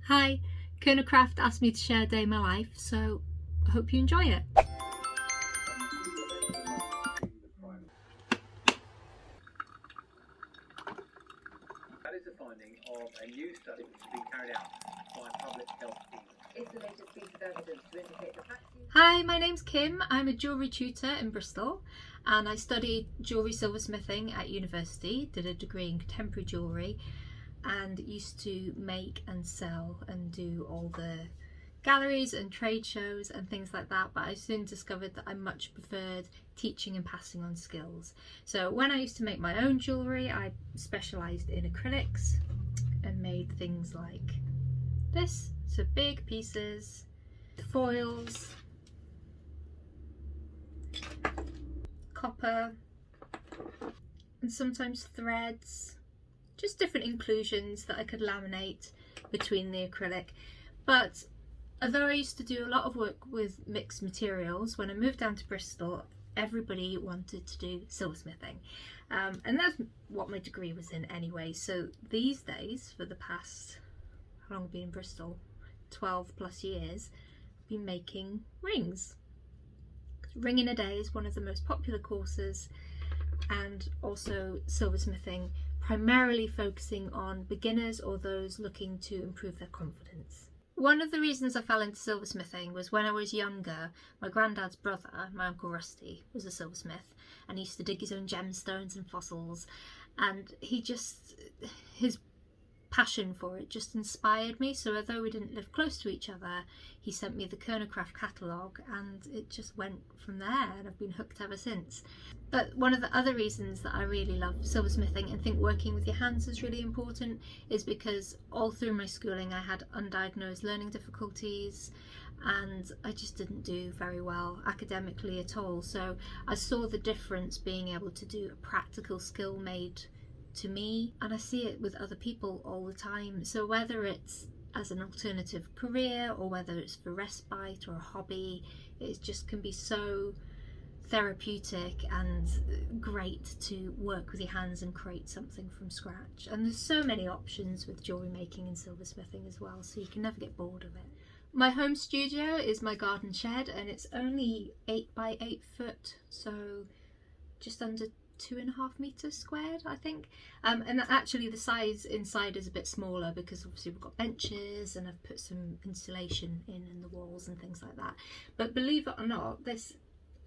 Hi, Kernowcraft asked me to share a day in my life, so I hope you enjoy it. That is the finding of a new study which has been carried out by public health teams. It's the latest piece of evidence to indicate the vaccine. Hi, my name's Kim. I'm a jewellery tutor in Bristol and I studied jewellery silversmithing at university, did a degree in contemporary jewellery and used to make and sell and do all the galleries and trade shows and things like that, but I soon discovered that I much preferred teaching and passing on skills. So when I used to make my own jewellery, I specialised in acrylics and made things like this, so big pieces, foils, copper, and sometimes threads, just different inclusions that I could laminate between the acrylic. But although I used to do a lot of work with mixed materials, when I moved down to Bristol, everybody wanted to do silversmithing. And that's what my degree was in anyway. So these days, for the past, how long have I been in Bristol? 12 plus years, I've been making rings. Ring in a Day is one of the most popular courses, and also silversmithing, primarily focusing on beginners or those looking to improve their confidence. One of the reasons I fell into silversmithing was when I was younger, my granddad's brother, my Uncle Rusty, was a silversmith and he used to dig his own gemstones and fossils, and his passion for it just inspired me. So although we didn't live close to each other, he sent me the Kernowcraft catalogue and it just went from there, and I've been hooked ever since. But one of the other reasons that I really love silversmithing and think working with your hands is really important is because all through my schooling I had undiagnosed learning difficulties and I just didn't do very well academically at all. So I saw the difference being able to do a practical skill made to me, and I see it with other people all the time. So whether it's as an alternative career or whether it's for respite or a hobby, it just can be so therapeutic and great to work with your hands and create something from scratch. And there's so many options with jewellery making and silversmithing as well, so you can never get bored of it. My home studio is my garden shed and it's only 8 by 8 foot, so just under 2.5 meters squared, I think. And actually the size inside is a bit smaller because obviously we've got benches and I've put some insulation in the walls and things like that. But believe it or not, this,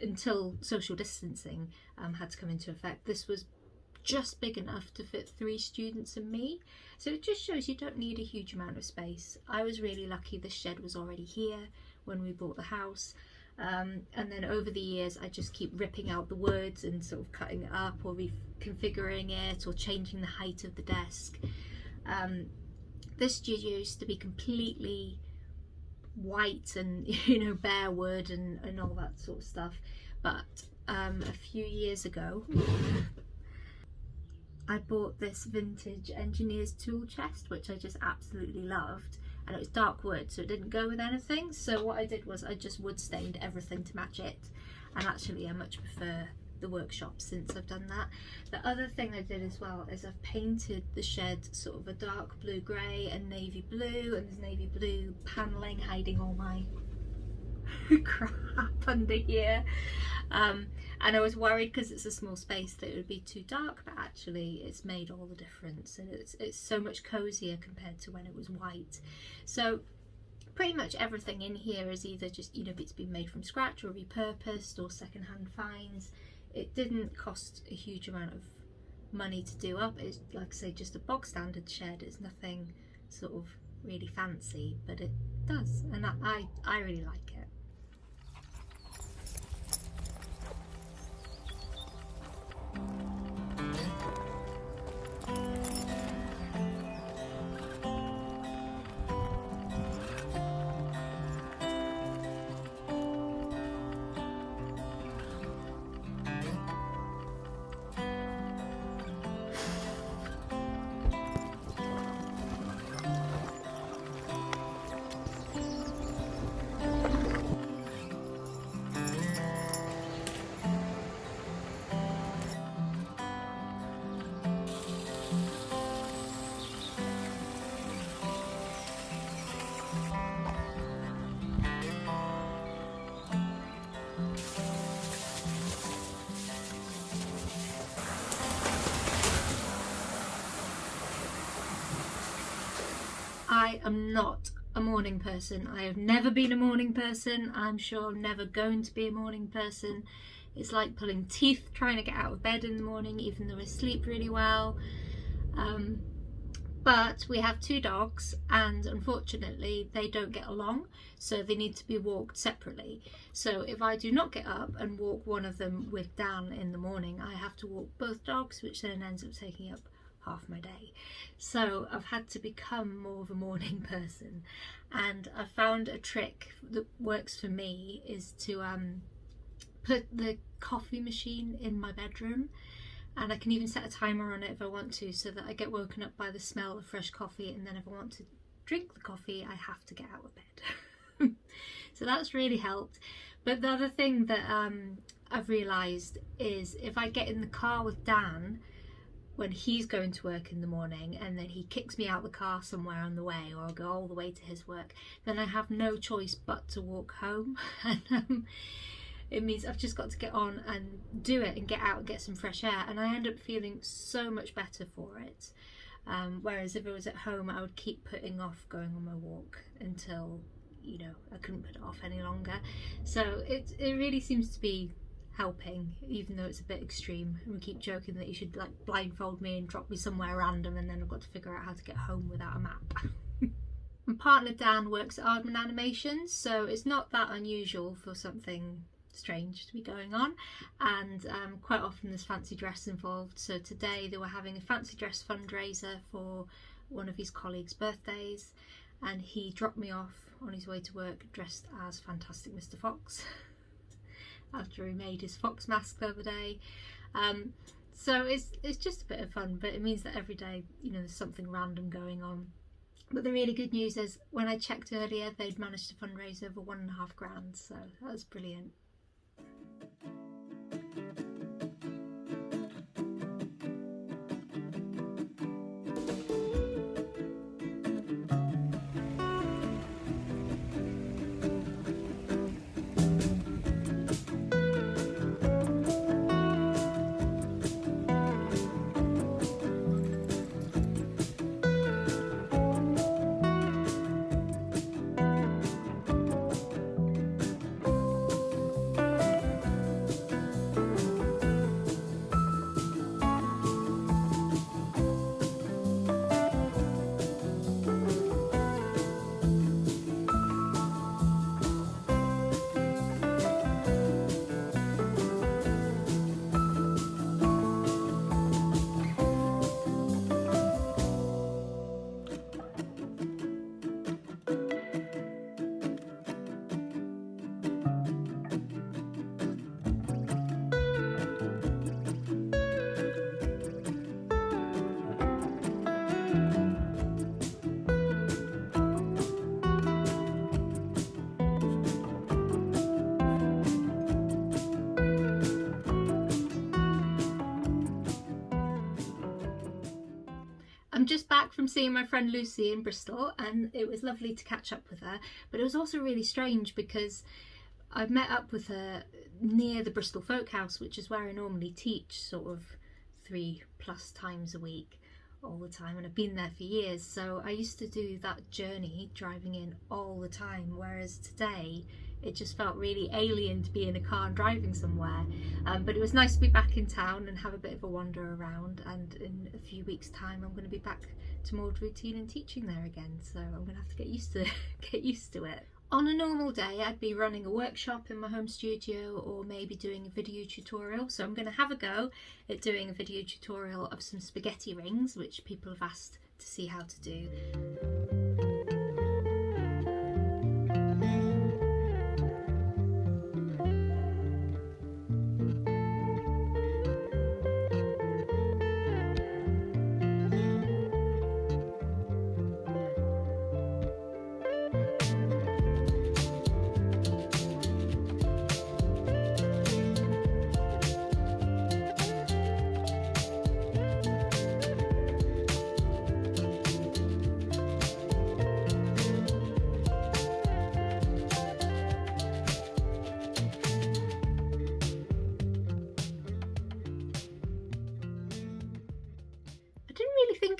until social distancing had to come into effect, this was just big enough to fit 3 students and me. So it just shows you don't need a huge amount of space. I was really lucky this shed was already here when we bought the house. And then over the years I just keep ripping out the wood and sort of cutting it up or reconfiguring it or changing the height of the desk. This studio used to be completely white and bare wood and all that sort of stuff, but a few years ago I bought this vintage engineer's tool chest which I just absolutely loved, and it was dark wood so it didn't go with anything. So what I did was I just wood stained everything to match it, and actually I much prefer the workshop since I've done that. The other thing I did as well is I've painted the shed sort of a dark blue grey and navy blue, and there's navy blue panelling hiding all my crap under here. And I was worried because it's a small space that it would be too dark, but actually it's made all the difference, and it's so much cozier compared to when it was white. So pretty much everything in here is either just it's been made from scratch or repurposed or secondhand finds. It didn't cost a huge amount of money to do up. It's like I say, just a bog standard shed. It's nothing sort of really fancy, but it does, and I really like it. I am not a morning person. I have never been a morning person. I'm sure I'm never going to be a morning person. It's like pulling teeth trying to get out of bed in the morning, even though I sleep really well. But we have 2 dogs, and unfortunately they don't get along, so they need to be walked separately. So if I do not get up and walk one of them with Dan in the morning, I have to walk both dogs, which then ends up taking up half my day. So I've had to become more of a morning person, and I found a trick that works for me is to put the coffee machine in my bedroom. And I can even set a timer on it if I want to, so that I get woken up by the smell of fresh coffee, and then if I want to drink the coffee, I have to get out of bed. So that's really helped. But the other thing that I've realised is if I get in the car with Dan when he's going to work in the morning, and then he kicks me out the car somewhere on the way, or I'll go all the way to his work, then I have no choice but to walk home. And it means I've just got to get on and do it and get out and get some fresh air, and I end up feeling so much better for it. Whereas if I was at home, I would keep putting off going on my walk until, you know, I couldn't put it off any longer. So it really seems to be helping, even though it's a bit extreme. And we keep joking that you should like blindfold me and drop me somewhere random, and then I've got to figure out how to get home without a map. My partner Dan works at Aardman Animations, so it's not that unusual for something strange to be going on, and quite often there's fancy dress involved. So today they were having a fancy dress fundraiser for one of his colleagues' birthdays, and he dropped me off on his way to work dressed as Fantastic Mr. Fox after he made his fox mask the other day. So it's just a bit of fun, but it means that every day, you know, there's something random going on. But the really good news is when I checked earlier, they'd managed to fundraise over £1.5 grand, so that was brilliant. I'm just back from seeing my friend Lucy in Bristol, and it was lovely to catch up with her, but it was also really strange because I met up with her near the Bristol Folk House, which is where I normally teach sort of 3+ times a week all the time, and I've been there for years, so I used to do that journey driving in all the time, whereas today it just felt really alien to be in a car and driving somewhere. But it was nice to be back in town and have a bit of a wander around, and in a few weeks time I'm going to be back to more routine and teaching there again, so I'm going to have to get used to it. On a normal day I'd be running a workshop in my home studio, or maybe doing a video tutorial, so I'm going to have a go at doing a video tutorial of some spaghetti rings, which people have asked to see how to do.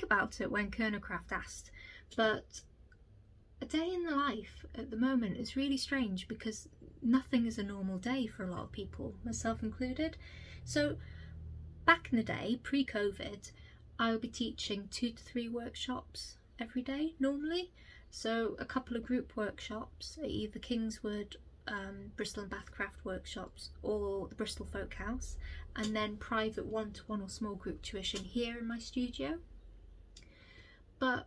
About it when Kernowcraft asked, but a day in the life at the moment is really strange because nothing is a normal day for a lot of people, myself included. So back in the day, pre-COVID, I would be teaching 2 to 3 workshops every day normally. So a couple of group workshops at either Kingswood, Bristol and Bathcraft workshops, or the Bristol Folk House, and then private one-to-one or small group tuition here in my studio. But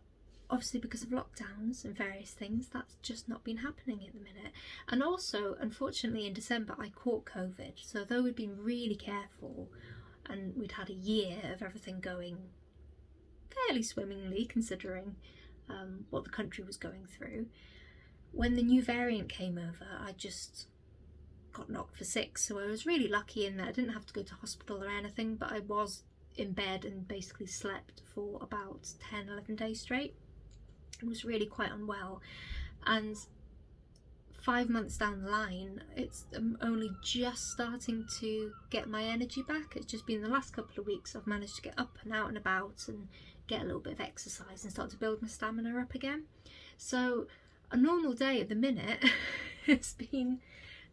obviously because of lockdowns and various things, that's just not been happening at the minute. And also, unfortunately, in December I caught COVID, so though we'd been really careful and we'd had a year of everything going fairly swimmingly considering what the country was going through, when the new variant came over, I just got knocked for 6. So I was really lucky in that I didn't have to go to hospital or anything, but I was in bed and basically slept for about 10-11 days straight. I was really quite unwell, and 5 months down the line, it's only just starting to get my energy back. It's just been the last couple of weeks I've managed to get up and out and about and get a little bit of exercise and start to build my stamina up again. So a normal day at the minute has been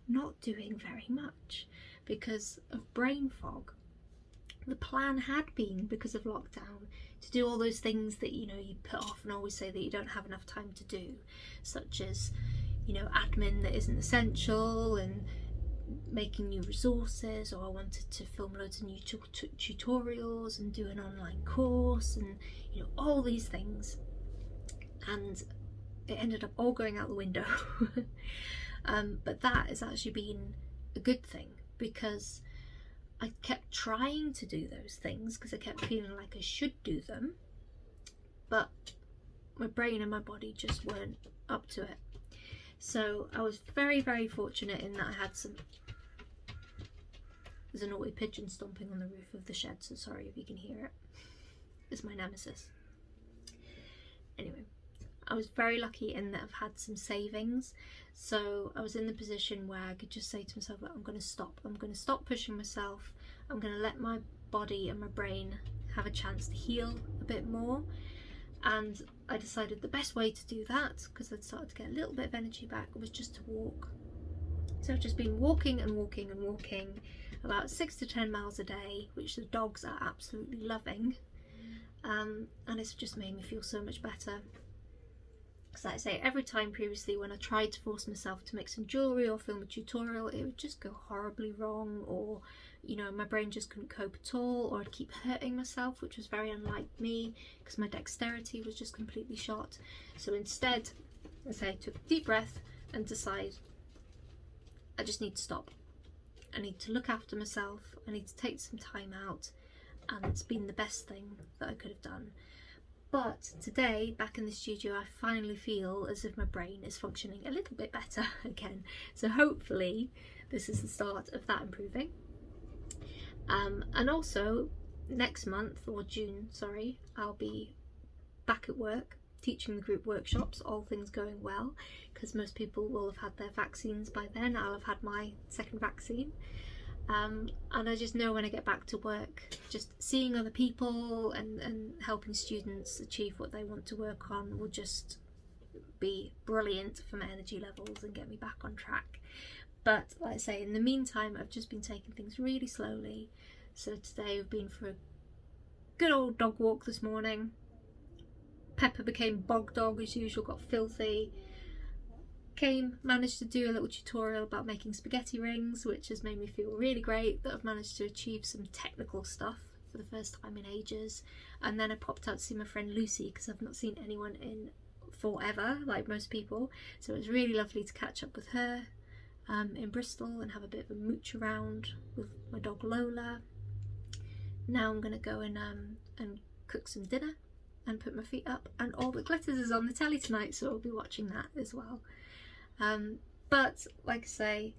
not doing very much because of brain fog. The plan had been, because of lockdown, to do all those things that, you put off and always say that you don't have enough time to do, such as, admin that isn't essential and making new resources, or I wanted to film loads of new tutorials and do an online course and, all these things. And it ended up all going out the window. But that has actually been a good thing, because I kept trying to do those things because I kept feeling like I should do them, but my brain and my body just weren't up to it. So I was very, very fortunate in that I had some... There's a naughty pigeon stomping on the roof of the shed, so sorry if you can hear it. It's my nemesis. Anyway, I was very lucky in that I've had some savings. So I was in the position where I could just say to myself, I'm going to stop. I'm going to stop pushing myself. I'm going to let my body and my brain have a chance to heal a bit more. And I decided the best way to do that, because I'd started to get a little bit of energy back, was just to walk. So I've just been walking and walking and walking about 6 to 10 miles a day, which the dogs are absolutely loving. And it's just made me feel so much better. Because like I say, every time previously when I tried to force myself to make some jewellery or film a tutorial, it would just go horribly wrong, or my brain just couldn't cope at all, or I'd keep hurting myself, which was very unlike me because my dexterity was just completely shot. So instead, as I took a deep breath and decide I just need to stop. I need to look after myself, I need to take some time out, and it's been the best thing that I could have done. But today, back in the studio, I finally feel as if my brain is functioning a little bit better again. So hopefully this is the start of that improving. And also next month, or June, sorry, I'll be back at work teaching the group workshops, all things going well, because most people will have had their vaccines by then. I'll have had my second vaccine. And I just know when I get back to work, just seeing other people and helping students achieve what they want to work on will just be brilliant for my energy levels and get me back on track. But like I say, in the meantime, I've just been taking things really slowly. So today I've been for a good old dog walk this morning. Pepper became bog dog as usual, got filthy. Managed to do a little tutorial about making spaghetti rings, which has made me feel really great that I've managed to achieve some technical stuff for the first time in ages. And then I popped out to see my friend Lucy, because I've not seen anyone in forever, like most people. So it was really lovely to catch up with her in Bristol and have a bit of a mooch around with my dog Lola. Now I'm going to go and cook some dinner and put my feet up, and All That Glitters is on the telly tonight, so I'll be watching that as well. But like I say,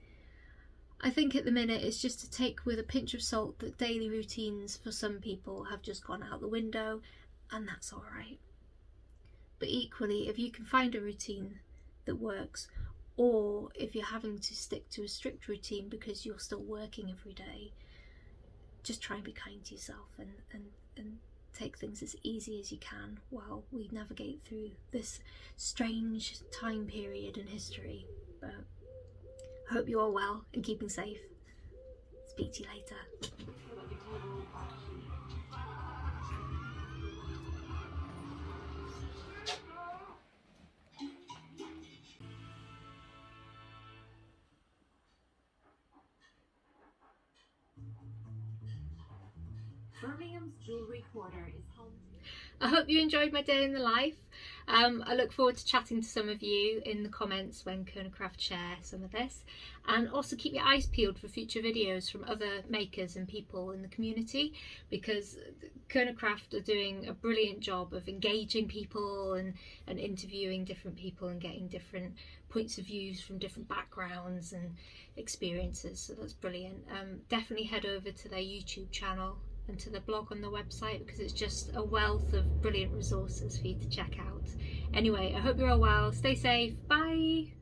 I think at the minute it's just to take with a pinch of salt that daily routines for some people have just gone out the window, and that's alright. But equally, if you can find a routine that works, or if you're having to stick to a strict routine because you're still working every day, just try and be kind to yourself and take things as easy as you can while we navigate through this strange time period in history. But I hope you're all well and keeping safe. Speak to you later. Birmingham's Jewellery Quarter is home. I hope you enjoyed my day in the life. I look forward to chatting to some of you in the comments when Kernowcraft share some of this, and also keep your eyes peeled for future videos from other makers and people in the community, because Kernowcraft are doing a brilliant job of engaging people and interviewing different people and getting different points of views from different backgrounds and experiences, so that's brilliant. Definitely head over to their YouTube channel and to the blog on the website, because it's just a wealth of brilliant resources for you to check out. Anyway, I hope you're all well, stay safe, bye!